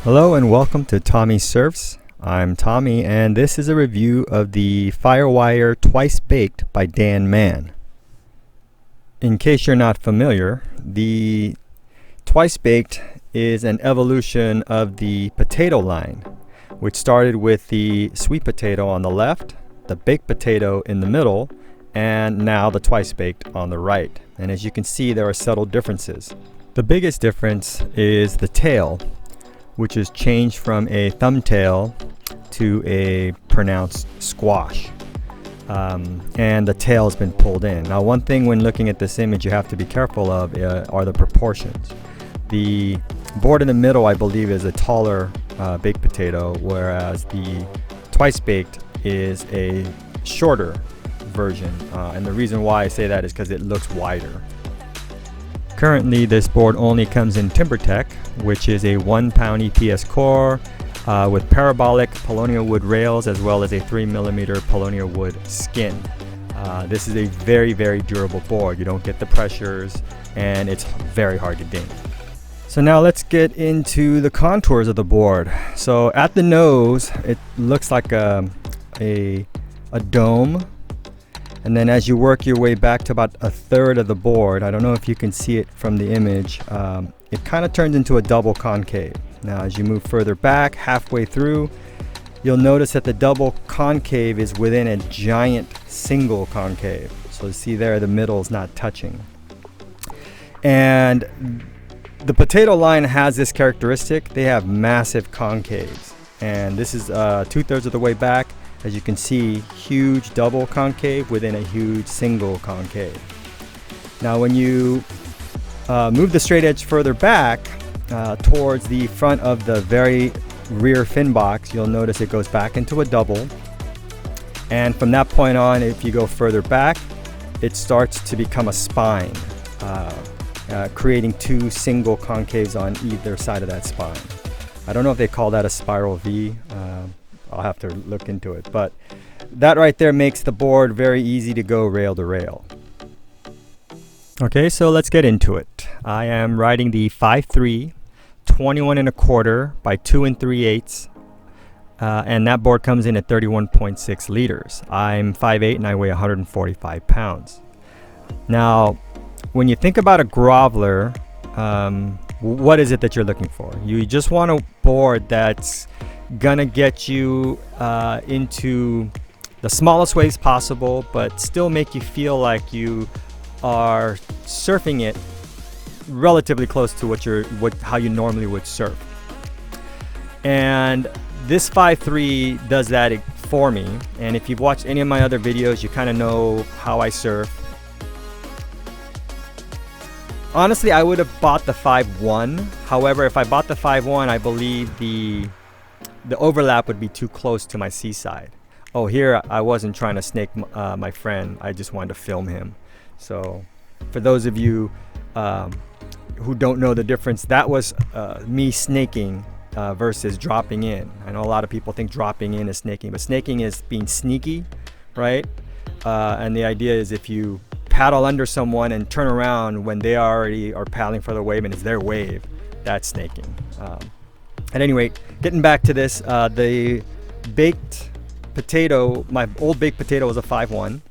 Hello and welcome to Tommy Surfs. I'm Tommy and this is a review of the Firewire Twice Baked by Mann. In case you're not familiar, the Twice Baked is an evolution of the potato line, which started with the sweet potato on the left, the baked potato in the middle, and now the Twice Baked on the right. And as you can see, there are subtle differences. The biggest difference is the tail, which is changed from a thumbtail to a pronounced squash. And the tail has been pulled in. Now, one thing when looking at this image you have to be careful of are the proportions. The board in the middle, I believe, is a taller baked potato, whereas the Twice Baked is a shorter version. And the reason why I say that is because it looks wider. Currently, this board only comes in TimberTech, which is a 1-pound EPS core with parabolic paulownia wood rails as well as a 3mm paulownia wood skin. This is a very, very durable board. You don't get the pressures and it's very hard to ding. So now let's get into the contours of the board. So at the nose, it looks like a dome. And then as you work your way back to about a third of the board, I don't know if you can see it from the image, it kind of turns into a double concave. Now as you move further back, halfway through, you'll notice that the double concave is within a giant single concave. So you see there, the middle is not touching. And the potato line has this characteristic. They have massive concaves. And this is 2/3 of the way back. As you can see, huge double concave within a huge single concave. Now when you move the straight edge further back towards the front of the very rear fin box, you'll notice it goes back into a double. And from that point on, if you go further back, it starts to become a spine, creating two single concaves on either side of that spine. I don't know if they call that a spiral V. I'll have to look into it, but that right there makes the board very easy to go rail to rail. Okay, so let's get into it. I am riding the 5.3 21 1/4 by 2 3/8, and that board comes in at 31.6 liters. I'm 5'8" and I weigh 145 pounds. Now, when you think about a groveler, what is it that you're looking for? You just want a board that's gonna get you into the smallest waves possible, but still make you feel like you are surfing it relatively close to how you normally would surf. And this 5.3 does that for me. And if you've watched any of my other videos, you kind of know how I surf. Honestly, I would have bought the 5.1. However, if I bought the 5.1, I believe the overlap would be too close to my seaside. Oh, here I wasn't trying to snake my friend. I just wanted to film him. So for those of you who don't know the difference, that was me snaking versus dropping in. I know a lot of people think dropping in is snaking, but snaking is being sneaky, right? And the idea is if you paddle under someone and turn around when they already are paddling for the wave and it's their wave, that's snaking. At any rate, getting back to this, the baked potato, my old baked potato was a 5.1,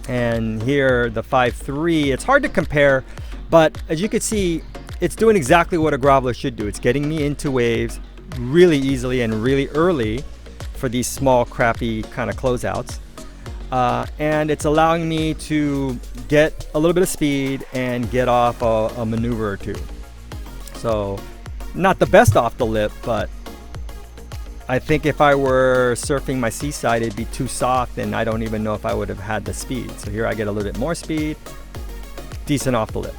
and here the 5.3, it's hard to compare, but as you can see, it's doing exactly what a groveler should do. It's getting me into waves really easily and really early for these small, crappy kind of closeouts. And it's allowing me to get a little bit of speed and get off a maneuver or two. So, not the best off the lip, but I think if I were surfing my seaside, it'd be too soft and I don't even know if I would have had the speed. So here I get a little bit more speed, decent off the lip.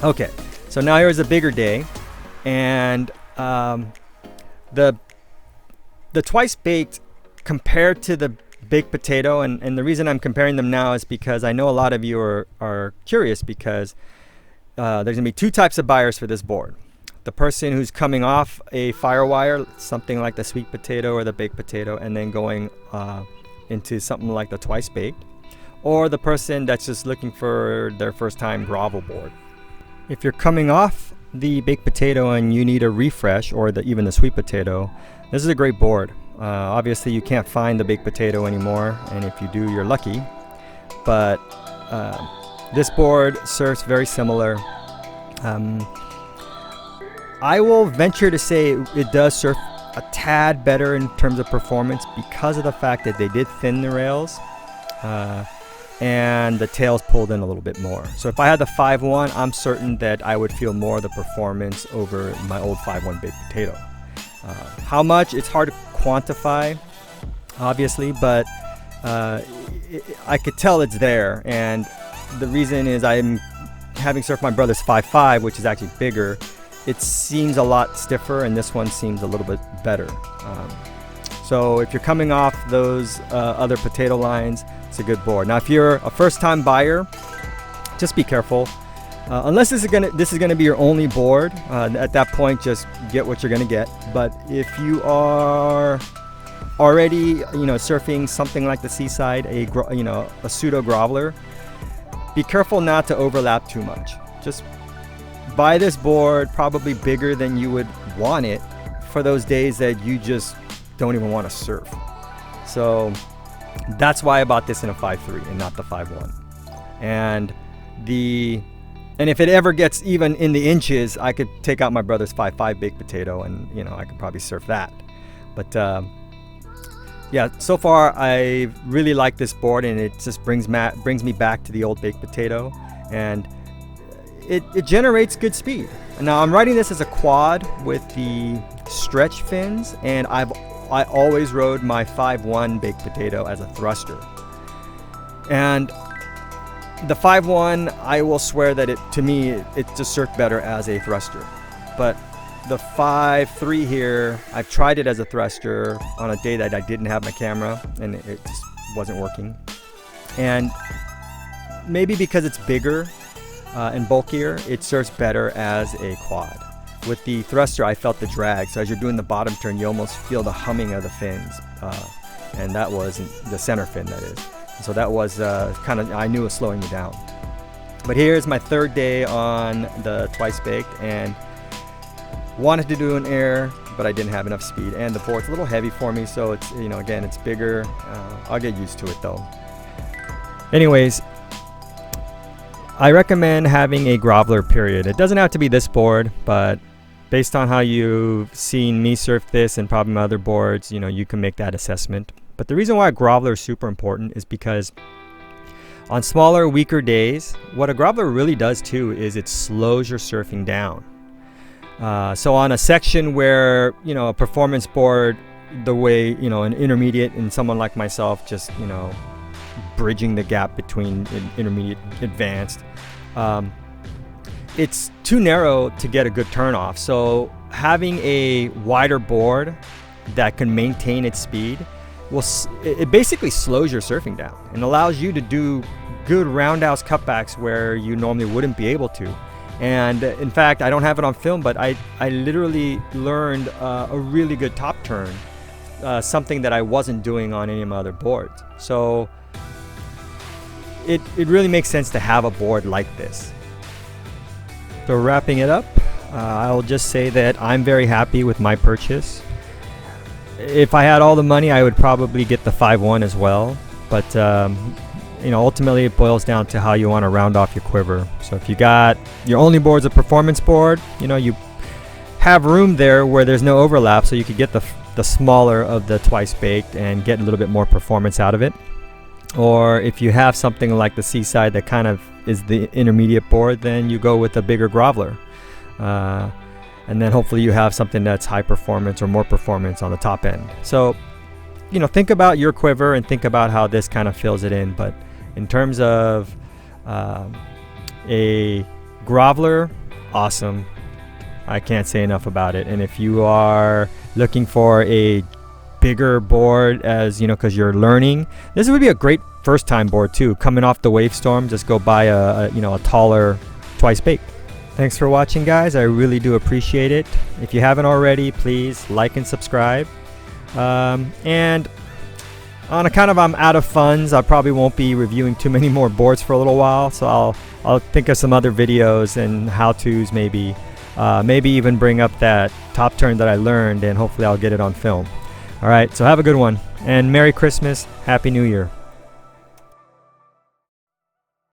Okay, so now here's a bigger day, and the Twice Baked compared to the baked potato, and the reason I'm comparing them now is because I know a lot of you are curious, because there's gonna be two types of buyers for this board. The person who's coming off a Firewire, something like the sweet potato or the baked potato, and then going into something like the Twice Baked, or the person that's just looking for their first time grovel board. If you're coming off the baked potato and you need a refresh, or even the sweet potato, this is a great board. Obviously you can't find the baked potato anymore, and if you do, you're lucky. But this board surfs very similar. I will venture to say it does surf a tad better in terms of performance because of the fact that they did thin the rails and the tails pulled in a little bit more. So if I had the 5.1, I'm certain that I would feel more of the performance over my old 5.1 baked potato. How much? It's hard to quantify, obviously, but I could tell it's there, and the reason is I'm having surfed my brother's 5.5, which is actually bigger. It seems a lot stiffer, and this one seems a little bit better. So if you're coming off those other potato lines, it's a good board. Now if you're a first-time buyer, just be careful. Unless this is gonna be your only board, at that point just get what you're gonna get. But if you are already surfing something like the Seaside, a pseudo groveler, be careful not to overlap too much. Just buy this board probably bigger than you would want it for those days that you just don't even want to surf. So that's why I bought this in a 5.3 and not the 5.1. And if it ever gets even in the inches, I could take out my brother's 5.5 baked potato and I could probably surf that. But yeah, so far I really like this board, and it just brings me back to the old baked potato, and it generates good speed. Now I'm riding this as a quad with the stretch fins, and I always rode my 5.1 baked potato as a thruster. And the 5.1, I will swear that to me it just surfed better as a thruster. But the 5.3 here, I've tried it as a thruster on a day that I didn't have my camera, and it just wasn't working. And maybe because it's bigger and bulkier, it surfs better as a quad. With the thruster, I felt the drag, so as you're doing the bottom turn, you almost feel the humming of the fins, and that was the center fin, that is. So that was I knew it was slowing me down. But here's my third day on the twice baked, and wanted to do an air, but I didn't have enough speed, and the board's a little heavy for me, so it's again, it's bigger. I'll get used to it though. Anyways, I recommend having a groveler, period. It doesn't have to be this board, but based on how you've seen me surf this and probably my other boards, you can make that assessment. But the reason why a groveler is super important is because on smaller, weaker days, what a groveler really does too is it slows your surfing down. So on a section where, a performance board, the way, an intermediate and someone like myself just, bridging the gap between intermediate advanced, it's too narrow to get a good turn off. So having a wider board that can maintain its speed, it basically slows your surfing down and allows you to do good roundhouse cutbacks where you normally wouldn't be able to. And in fact, I don't have it on film, but I literally learned a really good top turn, something that I wasn't doing on any of my other boards. So it really makes sense to have a board like this. So wrapping it up, I'll just say that I'm very happy with my purchase. If I had all the money, I would probably get the 5.1 as well. But ultimately it boils down to how you want to round off your quiver. So if you got your only board's a performance board, you have room there where there's no overlap, so you could get the smaller of the twice baked and get a little bit more performance out of it. Or if you have something like the Seaside that kind of is the intermediate board, then you go with a bigger groveler. And then hopefully you have something that's high performance or more performance on the top end. So, think about your quiver and think about how this kind of fills it in. But in terms of a groveler, awesome. I can't say enough about it. And if you are looking for a bigger board, as because you're learning, this would be a great first time board too. Coming off the wave storm, just go buy a taller twice baked. Thanks for watching, guys. I really do appreciate it. If you haven't already, please like and subscribe. And on account of I'm out of funds, I probably won't be reviewing too many more boards for a little while, so I'll think of some other videos and how-tos maybe Maybe even bring up that top turn that I learned, and hopefully I'll get it on film. All right, so have a good one, and Merry Christmas, Happy New Year.